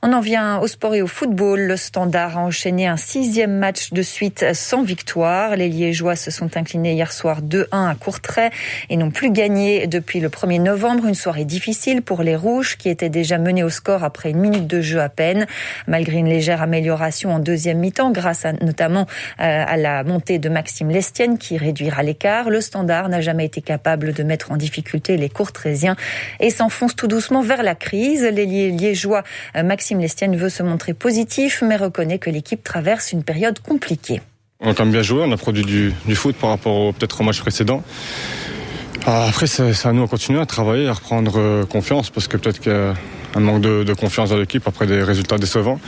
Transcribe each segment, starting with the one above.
On en vient au sport et au football. Le Standard a enchaîné un 6e match de suite sans victoire. Les Liégeois se sont inclinés hier soir 2-1 à Courtrai et n'ont plus gagné depuis le 1er novembre. Une soirée difficile pour les Rouges qui étaient déjà menés au score après 1 minute de jeu à peine. Malgré une légère amélioration en deuxième mi-temps, grâce notamment à la montée de Maxime Lestienne qui réduira l'écart, le Standard n'a jamais été capable de mettre en difficulté les Courtraisiens et s'enfonce tout doucement vers la crise. L'ailier liégeois Maxime Lestienne veut se montrer positif, mais reconnaît que l'équipe traverse une période compliquée. On a quand même bien joué, on a produit du foot par rapport peut-être au match précédent. Après, c'est à nous à continuer à travailler, à reprendre confiance, parce que peut-être qu'il y a un manque de confiance dans l'équipe après des résultats décevants.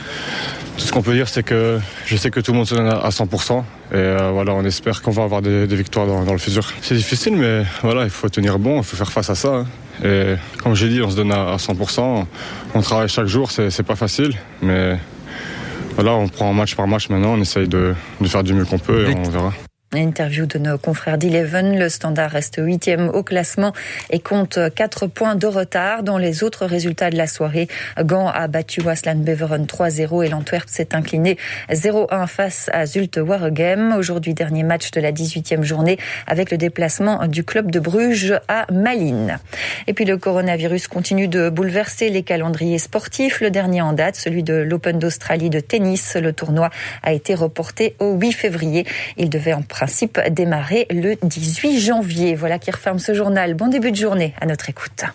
Tout ce qu'on peut dire, c'est que je sais que tout le monde se donne à 100%. Et voilà, on espère qu'on va avoir des victoires dans le futur. C'est difficile, mais voilà, il faut tenir bon, il faut faire face à ça. Hein. Et comme j'ai dit, on se donne à 100%. On travaille chaque jour, c'est pas facile, mais voilà, on prend match par match maintenant, on essaye de faire du mieux qu'on peut et on verra. Interview de nos confrères d'Eleven. Le Standard reste 8e au classement et compte 4 points de retard. Dans les autres résultats de la soirée, Gand a battu Waasland-Beveren 3-0 et l'Antwerp s'est incliné 0-1 face à Zulte Waregem. Aujourd'hui, dernier match de la 18e journée avec le déplacement du club de Bruges à Malines. Et puis le coronavirus continue de bouleverser les calendriers sportifs. Le dernier en date, celui de l'Open d'Australie de tennis. Le tournoi a été reporté au 8 février. Il devait en principe démarrer le 18 janvier. Voilà qui referme ce journal. Bon début de journée à notre écoute.